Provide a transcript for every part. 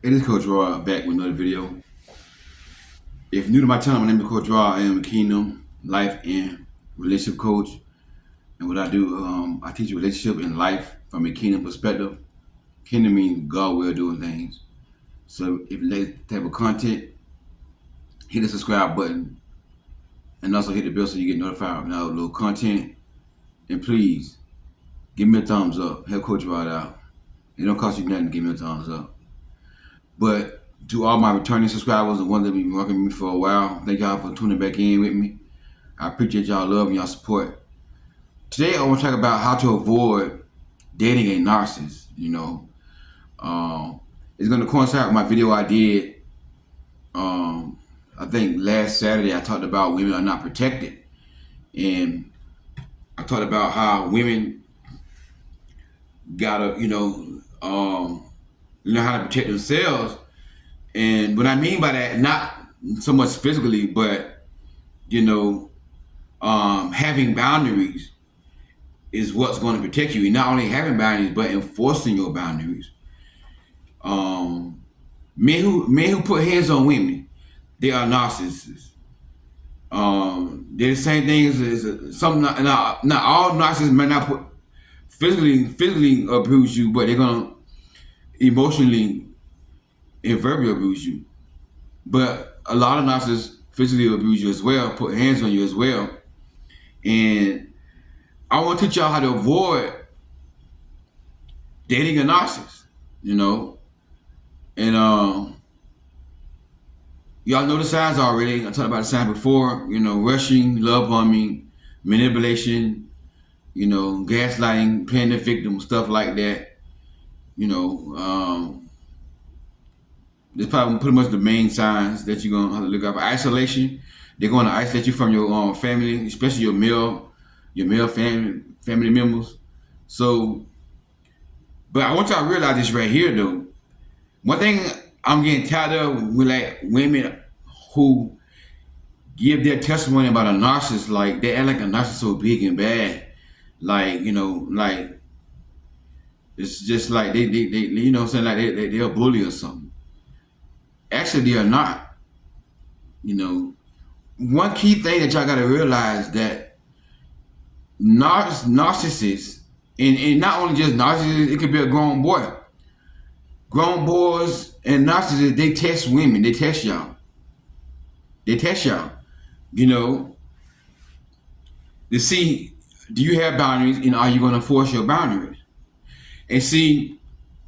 It is Coach Roy back with another video. If you're new to my channel, my name is Coach Roy. I am a Kingdom Life and Relationship Coach. And what I do, I teach relationship and life from a Kingdom perspective. Kingdom means God will doing things. So if you like this type of content, hit the subscribe button. And also hit the bell so you get notified when I upload content. And please, give me a thumbs up. Help Coach Roy out. It don't cost you nothing to give me a thumbs up. But to all my returning subscribers, the ones that have been working with me for a while, thank y'all for tuning back in with me. I appreciate y'all love and y'all support. Today I want to talk about how to avoid dating a narcissist. It's going to coincide with my video I did. I think last Saturday I talked about women are not protected, and I talked about how women gotta, learn how to protect themselves. And what I mean by that, not so much physically, but having boundaries is what's going to protect you. And not only having boundaries, but enforcing your boundaries. Men who put hands on women, they are narcissists. They're the same things as some. Not all narcissists may not physically abuse you, but they're gonna emotionally and verbally abuse you. But a lot of narcissists physically abuse you as well, put hands on you as well. And I want to teach y'all how to avoid dating a narcissist, And y'all know the signs already. I talked about the signs before, rushing, love bombing, manipulation, gaslighting, playing the victim, stuff like that. There's probably pretty much the main signs that you're gonna have to look out for. Isolation. They're gonna isolate you from your family, especially your male family members. So, but I want y'all to realize this right here, though. One thing I'm getting tired of with like women who give their testimony about a narcissist, like they act like a narcissist so big and bad, like it's just like they what I'm saying, like they're a bully or something. Actually, they are not. One key thing that y'all gotta realize that narcissists, and not only just narcissists, it could be a grown boy. Grown boys and narcissists, they test women. They test y'all. To see, do you have boundaries, and are you gonna enforce your boundaries? And see,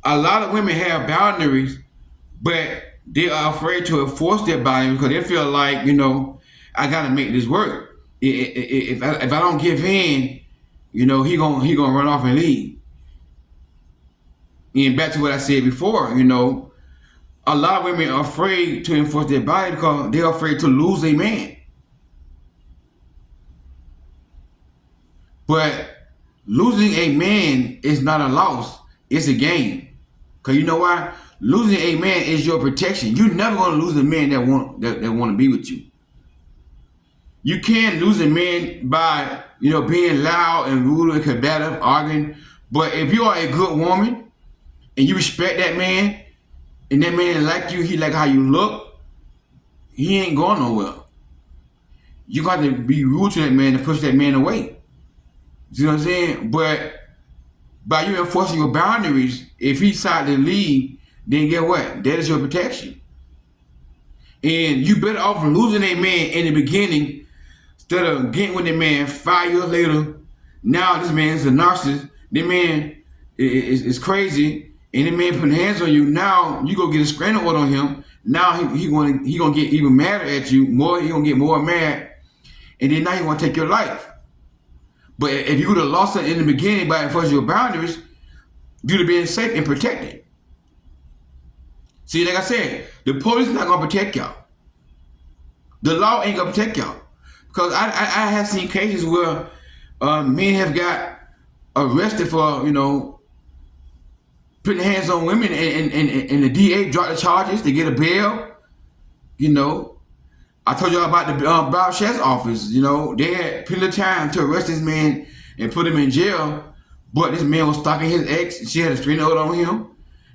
a lot of women have boundaries, but they are afraid to enforce their boundaries because they feel like, I gotta make this work. If I don't give in, he gonna run off and leave. And back to what I said before, a lot of women are afraid to enforce their boundaries because they're afraid to lose a man. But losing a man is not a loss; it's a gain. Cause you know why? Losing a man is your protection. You're never gonna lose a man that want to be with you. You can't lose a man by being loud and rude and combative, arguing. But if you are a good woman and you respect that man, and that man like you, he like how you look, he ain't going nowhere. You got to be rude to that man and push that man away. You know what I'm saying? But by you enforcing your boundaries, if he decide to leave, then get what? That is your protection. And you better off losing a man in the beginning instead of getting with the man 5 years later. Now this man is a narcissist. The man is crazy, and the man putting hands on you. Now you go get a restraining order on him. Now he gonna get even madder at you. He gonna get more mad, and then now he wanna take your life. But if you would have lost it in the beginning by enforcing your boundaries, you'd have been safe and protected. See, like I said, the police is not gonna protect y'all. The law ain't gonna protect y'all. Because I have seen cases where men have got arrested for, putting hands on women, and the DA dropped the charges to get a bail. I told y'all about the Bob Sheff's office. They had plenty of time to arrest this man and put him in jail, but this man was stalking his ex, and she had a restraining order on him.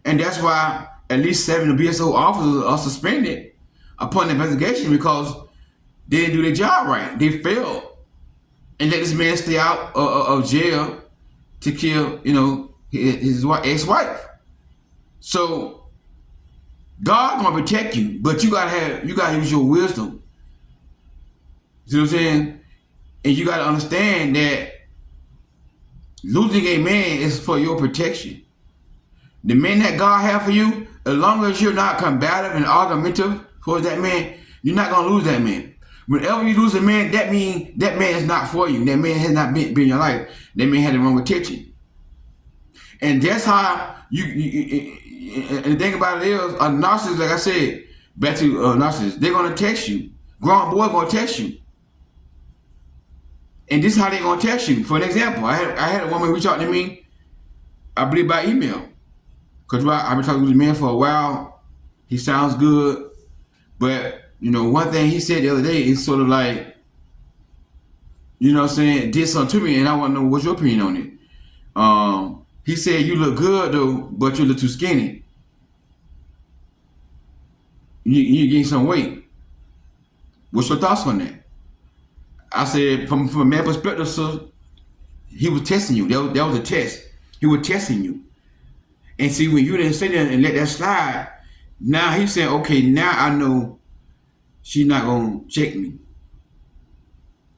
And that's why at least 7 of BSO officers are suspended upon investigation because they didn't do their job right. They failed and let this man stay out of jail to kill, his ex-wife. So God gonna protect you, but you gotta use your wisdom. See what I'm saying? And you gotta understand that losing a man is for your protection. The man that God have for you, as long as you're not combative and argumentative towards that man, you're not gonna lose that man. Whenever you lose a man, that means that man is not for you. That man has not been in your life. That man had the wrong attention. And that's how and the thing about it is, a narcissist, like I said, back to narcissists, they're gonna test you. Grown boy gonna test you. And this is how they're gonna test you. For an example, I had a woman reach out to me, I believe by email. Because I've been talking to this man for a while. He sounds good. But, one thing he said the other day is sort of like, did something to me, and I want to know what's your opinion on it. He said, you look good, though, but you look too skinny. You gain some weight. What's your thoughts on that? I said, from a man's perspective, sir, he was testing you. That was a test. He was testing you. And see, when you didn't sit there and let that slide, now he's saying, okay, now I know she's not going to check me.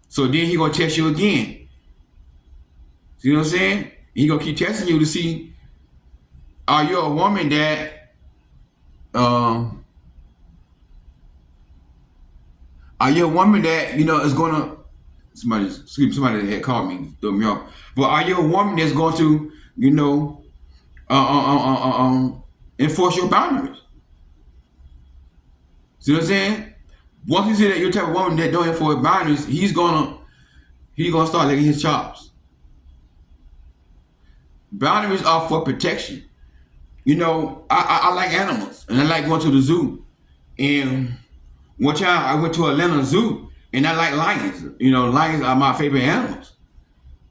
So then he going to test you again. See what I'm saying? He going to keep testing you to see, are you a woman that, is going to, somebody had called me, threw me off. But are you a woman that's going to, enforce your boundaries? See what I'm saying? Once you see that you're the type of woman that don't enforce boundaries, he's gonna start licking his chops. Boundaries are for protection. I like animals and I like going to the zoo. And one time I went to Atlanta Zoo and I like lions. Lions are my favorite animals.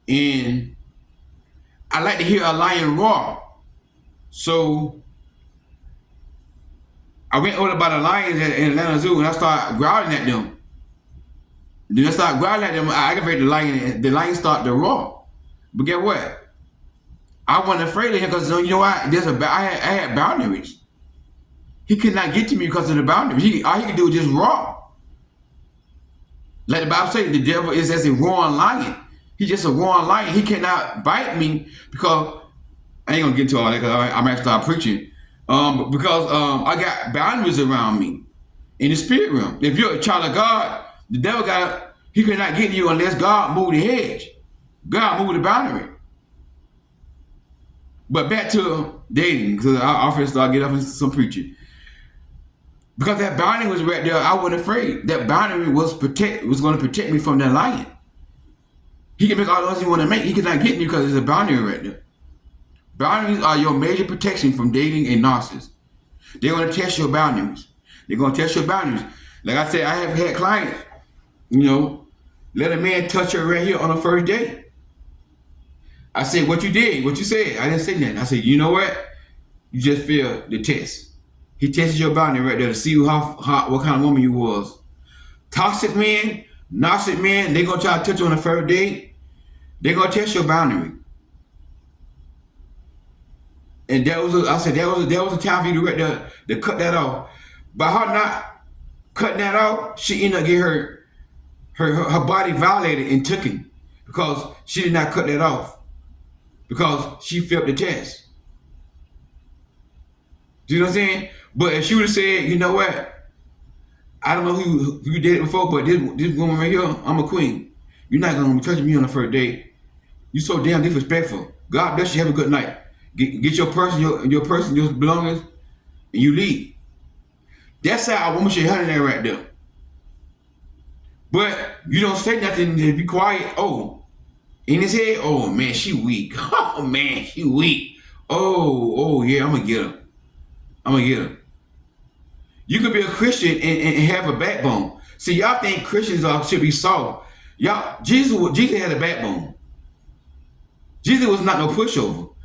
And I like to hear a lion roar. So I went over by the lions in Atlanta Zoo and I started growling at them. Then I started growling at them. I aggravated the lion and the lion started to roar. But guess what? I wasn't afraid of him because I had boundaries. He could not get to me because of the boundaries. All he could do was just roar. Like the Bible says, the devil is as a roaring lion. He's just a roaring lion. He cannot bite me because I ain't gonna get into all that because I'm actually start preaching. Because I got boundaries around me in the spirit realm. If you're a child of God, the devil he cannot get you unless God move the hedge. God move the boundary. But back to dating, because I often start getting up into some preaching. Because that boundary was right there, I wasn't afraid. That boundary was going to protect me from that lion. He can make all the noise he want to make. He cannot get me because there's a boundary right there. Boundaries are your major protection from dating a narcissist. They're going to test your boundaries. They're going to test your boundaries. Like I said, I have had clients, let a man touch her right here on the first date. I said, what you did, what you said. I didn't say nothing. I said, you know what? You just failed the test. He tested your boundary right there to see what kind of woman you was. Toxic men, narcissistic men, they're going to try to touch you on the first date. They're going to test your boundary. And that was a time for you to right there to cut that off. By her not cutting that off, she ended up getting her body violated and taken because she did not cut that off. Because she failed the test. Do you know what I'm saying? But if she would have said, you know what? I don't know who you dated before, but this woman right here, I'm a queen. You're not gonna be touching me on the first date. You're so damn disrespectful. God bless you. Have a good night. Get your person, your belongings, and you leave. That's how a woman should handle that right there. But you don't say nothing to be quiet. Oh, in his head, oh man, she weak. Oh man, she weak. Oh yeah, I'm gonna get her. You could be a Christian and have a backbone. See, y'all think Christians should be soft. Jesus had a backbone. Jesus was not no pushover.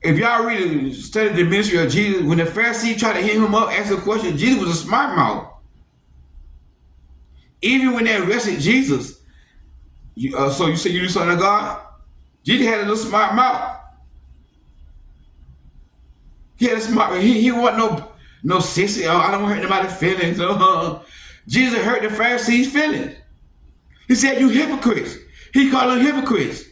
If y'all really study the ministry of Jesus, when the Pharisees tried to hit him up, ask a question, Jesus was a smart mouth. Even when they arrested Jesus, so you say you the Son of God? Jesus had a little smart mouth. He had a smart. He wasn't no sissy. Oh, I don't hurt nobody's feelings. Jesus hurt the Pharisees' feelings. He said, "You hypocrites." He called them hypocrites.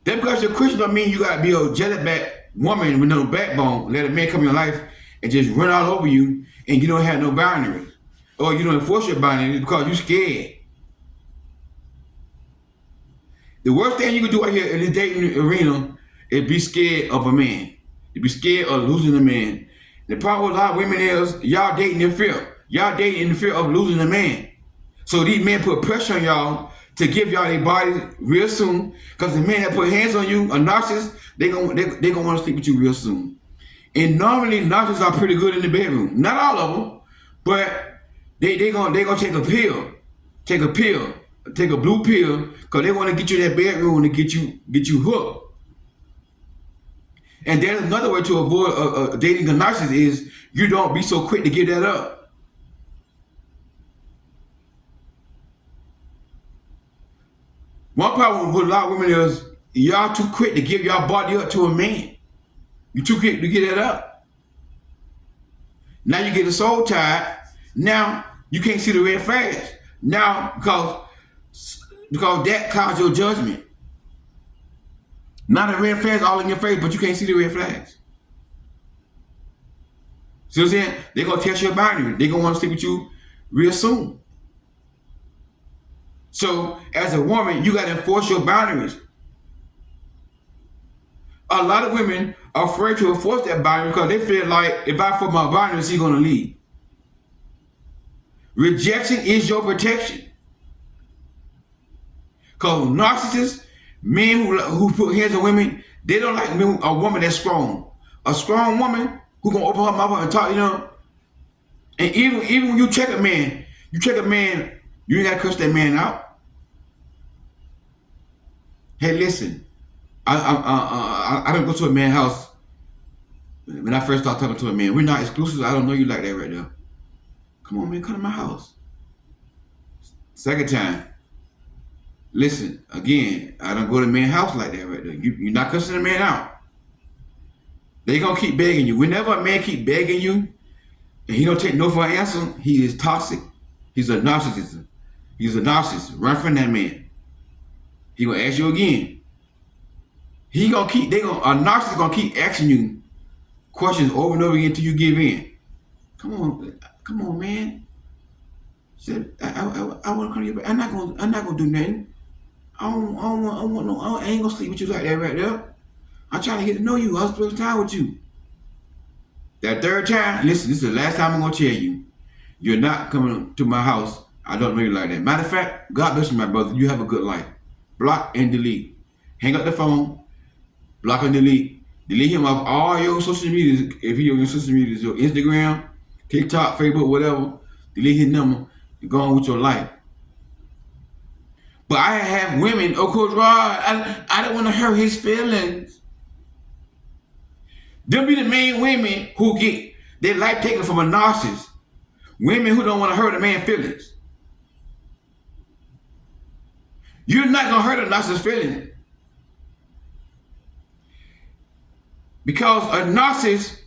That because you're Christian don't mean you gotta be a jelly-back woman with no backbone. Let a man come in your life and just run all over you, and you don't have no boundaries, or you don't enforce your boundaries because you're scared. The worst thing you can do out here in this dating arena is be scared of a man. You be scared of losing a man. The problem with a lot of women is y'all dating in fear. Y'all dating in the fear of losing a man. So these men put pressure on y'all to give y'all their bodies real soon. Because the men that put hands on you, a narcissist, they gonna want to sleep with you real soon. And normally narcissists are pretty good in the bedroom. Not all of them, but they gonna take a pill. Take a blue pill, because they want to get you in that bedroom to get you hooked. And there's another way to avoid dating a narcissist is you don't be so quick to give that up. One problem with a lot of women is y'all too quick to give y'all body up to a man. You too quick to get that up. Now you get a soul tied. Now you can't see the red flags. Now because that caused your judgment. Now the red flags all in your face, but you can't see the red flags. See what I'm saying? They're going to test your boundary. They're going to want to sleep with you real soon. So as a woman, you got to enforce your boundaries. A lot of women are afraid to enforce that boundary because they feel like if I enforce my boundaries, he's going to leave. Rejection is your protection. Because narcissists, men who put hands on women, they don't like a woman that's strong. A strong woman who gonna open her mouth and talk, And even when you check a man, you ain't gotta curse that man out. Hey, listen, I don't go to a man's house. When I first start talking to a man, we're not exclusive. I don't know you like that right now. Come on, man, come to my house. Second time. Listen, again, I don't go to a man's house like that right there. You're not cussing a man out. They gonna keep begging you. Whenever a man keep begging you, and he don't take no for an answer, he is toxic. He's a narcissist. He's a narcissist. Run from that man. He gonna ask you again. A narcissist gonna keep asking you questions over and over again until you give in. Come on, man. Said I want to come to you. I'm not gonna do nothing. I ain't gonna sleep with you like that right there. I'm trying to get to know you. I'll spend time with you. That third time, listen, this is the last time I'm gonna tell you. You're not coming to my house. I don't know you like that. Matter of fact, God bless you, my brother. You have a good life. Block and delete. Hang up the phone. Block and delete. Delete him off all your social media. If he on your social media, your Instagram, TikTok, Facebook, whatever. Delete his number and go on with your life. But I have women, Coach Rod, I don't want to hurt his feelings. Them be the main women who get their life taken from a narcissist. Women who don't want to hurt a man's feelings. You're not going to hurt a narcissist's feelings. Because a narcissist,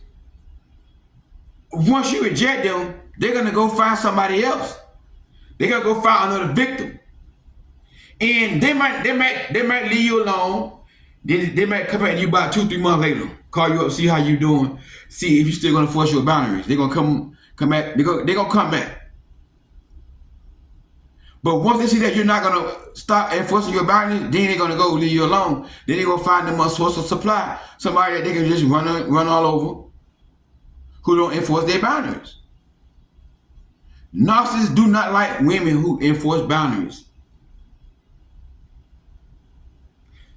once you reject them, they're going to go find somebody else. They're going to go find another victim. And they might leave you alone. They might come back to you about 2-3 months later, call you up, see how you doing, see if you're still gonna enforce your boundaries. They're gonna come back. They're gonna come back. But once they see that you're not gonna stop enforcing your boundaries, then they're gonna go leave you alone. Then they're gonna find them a source of supply, somebody that they can just run all over, who don't enforce their boundaries. Narcissists do not like women who enforce boundaries.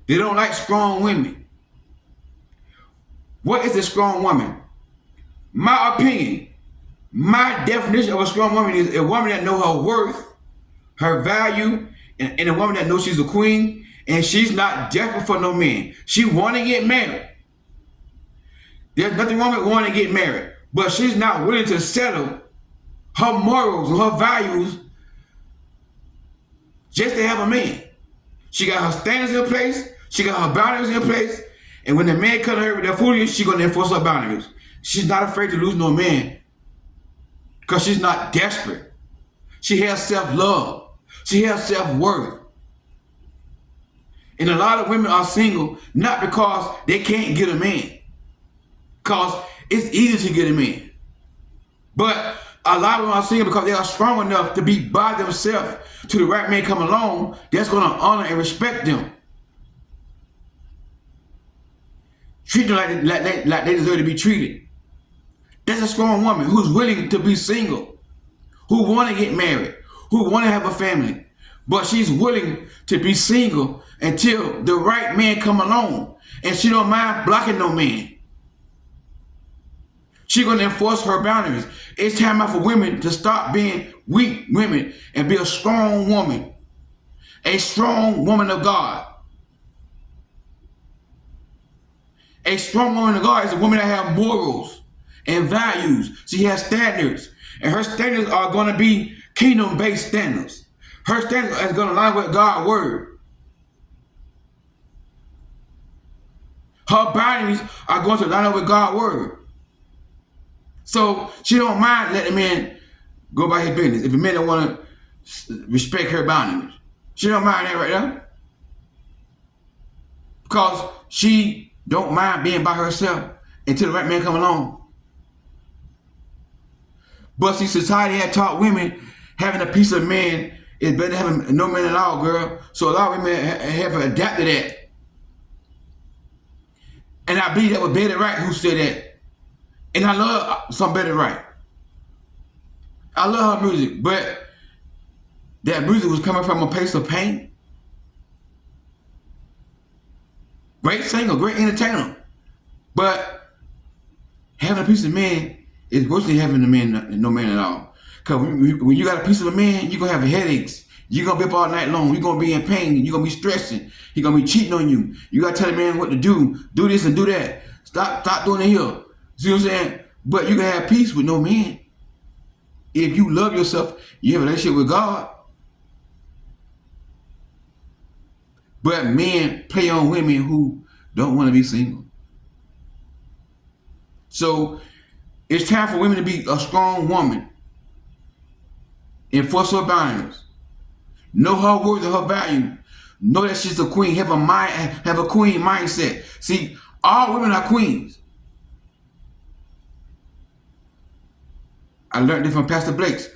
They don't like strong women. What is a strong woman? My opinion, my definition of a strong woman is a woman that knows her worth, her value, and a woman that knows she's a queen, And she's not desperate for no man. She want to get married. There's nothing wrong with wanting to get married. But she's not willing to settle her morals and her values just to have a man. She got her standards in place. She got her boundaries in place. And when the man comes to her with that foolishness, she's going to enforce her boundaries. She's not afraid to lose no man because she's not desperate. She has self-love. She has self-worth. And a lot of women are single not because they can't get a man. Because it's easy to get a man. But a lot of them are single because they are strong enough to be by themselves till the right man come along that's going to honor and respect them. Treat them like they deserve to be treated. That's a strong woman who's willing to be single, who want to get married, who want to have a family, but she's willing to be single until the right man come along, and she don't mind blocking no man. She's going to enforce her boundaries. It's time out for women to stop being weak women and be a strong woman, a strong woman of God. A strong woman of God is a woman that has morals and values. She has standards. And her standards are going to be kingdom-based standards. Her standards are going to line with God's word. Her boundaries are going to line up with God's word. So she don't mind letting a man go by his business. If a man don't want to respect her boundaries, she don't mind that right there. Because she don't mind being by herself until the right man come along. But see, society had taught women having a piece of man is better than having no man at all, girl. So a lot of women have adapted that. And I believe that was Betty Wright who said that. And I love some Betty Wright. I love her music, but that music was coming from a place of pain. Great singer, great entertainer. But having a piece of man is worse than having no man at all. Because when you got a piece of a man, you're going to have headaches. You're going to be up all night long. You're going to be in pain. You're going to be stressing. He's going to be cheating on you. You got to tell the man what to do. Do this and do that. Stop doing it here. See what I'm saying? But you can have peace with no man. If you love yourself, you have a relationship with God. But men play on women who don't want to be single. So it's time for women to be a strong woman. Enforce her boundaries. Know her worth and her value. Know that she's a queen. Have a queen mindset. See, all women are queens. I learned it from Pastor Blake's.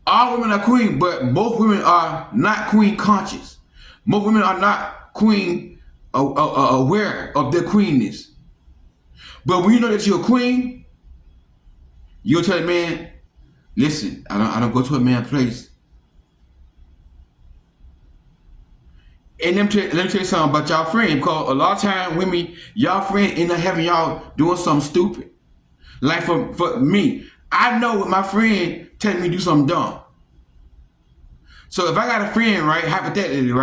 All women are queen, but most women are not queen conscious. Most women are not queen aware of their queenness. But when you know that you're a queen, you'll tell a man, listen, I don't go to a man's place. And let me tell you something about y'all friends, because a lot of times women, y'all friends end up having y'all doing something stupid. Like for me, I know what my friend telling me to do something dumb. So if I got a friend, right, hypothetically,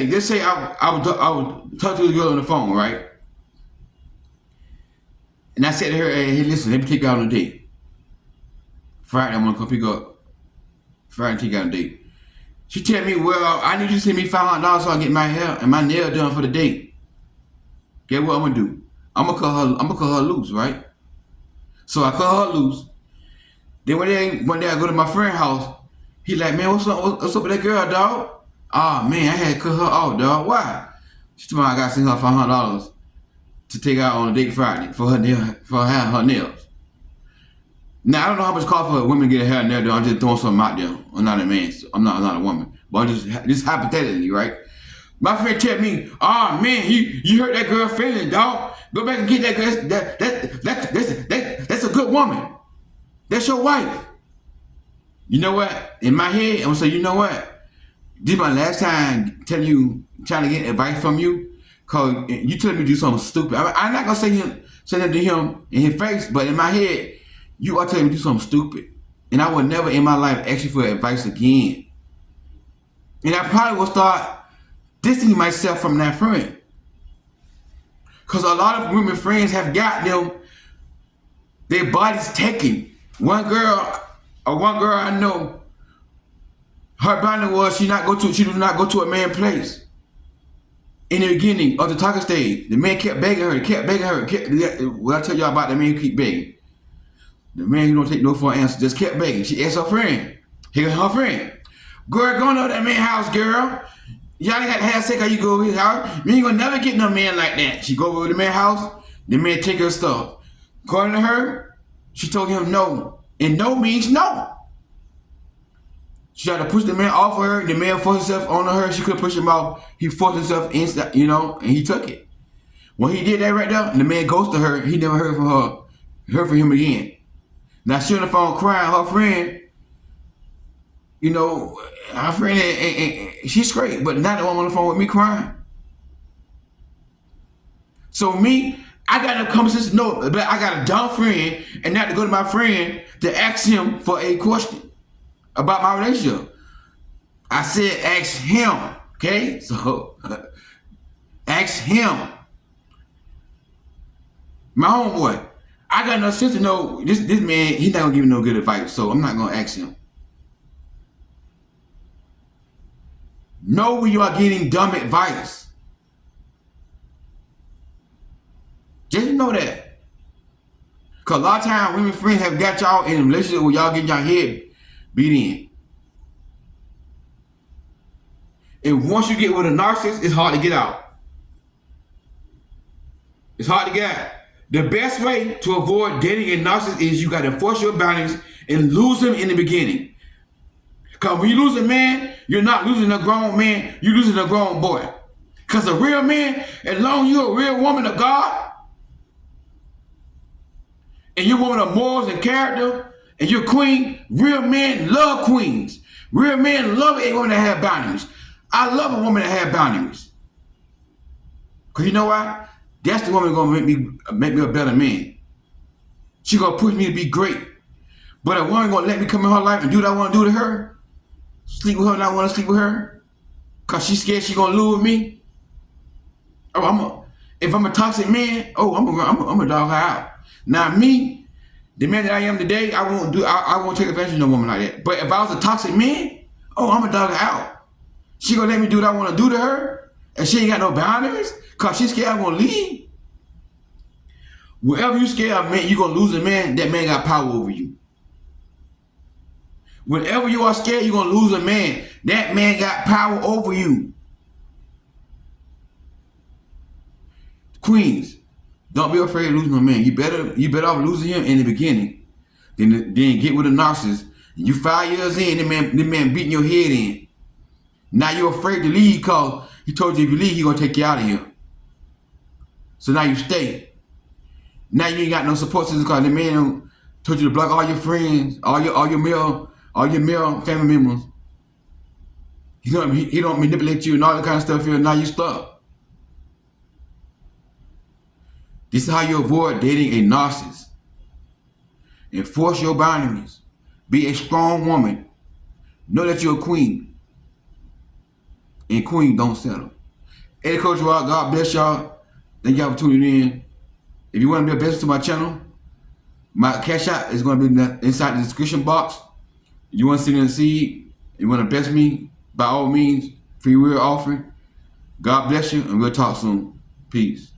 let's say I would talk to this girl on the phone, right? And I said to her, hey, listen, let me take you out on a date. Friday, I'm gonna come pick up. Friday, take you out on a date. She tell me, well, I need you to send me $500 so I get my hair and my nail done for the date. Guess what I'm gonna do? I'm gonna cut her loose, right? So I cut her loose. Then one day I go to my friend's house. He like, man, what's up with that girl, dog? Oh man, I had to cut her off, dog. Why? She told me I gotta send her $500 to take her out on a date Friday for her nails. Now I don't know how much it costs for women to get a hair and nail done. I'm just throwing something out there. I'm not a man. So I'm not a woman. But I'm just hypothetically, right? My friend tell me, oh man, you hurt that girl feeling, dog. Go back and get that girl. That's a good woman. That's your wife. You know what? In my head, I'm gonna say, you know what? This is my last time trying to get advice from you, cause you telling me to do something stupid. I'm not gonna say that to him in his face, but in my head, you are telling me to do something stupid, and I would never in my life ask you for advice again. And I probably will start distancing myself from that friend. Because a lot of women friends have got them, their bodies taken. One girl I know, her boundary was she do not go to a man's place. In the beginning of the talking stage, the man kept begging her, well, I tell y'all about the man who keep begging. The man who don't take no for an answer, just kept begging. She asked her friend. Here's her friend. Girl, go to that man's house, girl. Y'all ain't got to have sex how you go over his house. You ain't gonna never get no man like that. She go over to the man's house, the man take her stuff. According to her, she told him no. And no means no. She tried to push the man off of her. The man forced himself on her. She couldn't push him off. He forced himself inside, and he took it. When he did that right there, the man ghosted her. He never heard from him again. Now she on the phone crying. Her friend, her friend, she's great, but not the one on the phone with me crying. So me, I got no conversation. No, but I got a dumb friend, and not to go to my friend to ask him for a question about my relationship. I said ask him, okay? So ask him. My homeboy, I got no sense to know this man, he's not gonna give me no good advice, so I'm not gonna ask him. Know when you are getting dumb advice. Just know that. Because a lot of times women friends have got y'all in a relationship where y'all getting your head beat in. And once you get with a narcissist, it's hard to get out. It's hard to get out. The best way to avoid dating a narcissist is you got to enforce your boundaries and lose them in the beginning. Because when you lose a man, you're not losing a grown man, you're losing a grown boy. Because a real man, as long as you're a real woman of God, and you're a woman of morals and character, and you're a queen, real men love queens. Real men love a woman that have boundaries. I love a woman that have boundaries. Because you know why? That's the woman gonna make me a better man. She gonna push me to be great. But a woman gonna let me come in her life and do what I wanna do to her, sleep with her and I wanna sleep with her, cause she's scared she gonna lose me. Oh, if I'm a toxic man, I'm a dog her out. Now me, the man that I am today, I won't take advantage of no woman like that. But if I was a toxic man, I'm a dog her out. She gonna let me do what I wanna do to her, and she ain't got no boundaries, cause she's scared I'm gonna leave. Wherever you scared of a man, you gonna lose a man, that man got power over you. Whenever you are scared, you're gonna lose a man, that man got power over you. Queens, don't be afraid of losing a man. You better off losing him in the beginning than get with a narcissist. You 5 years in, the man beating your head in. Now you're afraid to leave because he told you if you leave, he's gonna take you out of here. So now you stay. Now you ain't got no support system because the man told you to block all your friends, all your male family members. He don't manipulate you and all that kind of stuff here. Now you stuck. This is how you avoid dating a narcissist. Enforce your boundaries. Be a strong woman. Know that you're a queen. And queen don't settle. Hey, Coach Rock, God bless y'all. Thank y'all for tuning in. If you want to be a blessing to my channel, my cash out is going to be inside the description box. You want to send in a seed, you want to bless me, by all means, free will offering. God bless you, and we'll talk soon. Peace.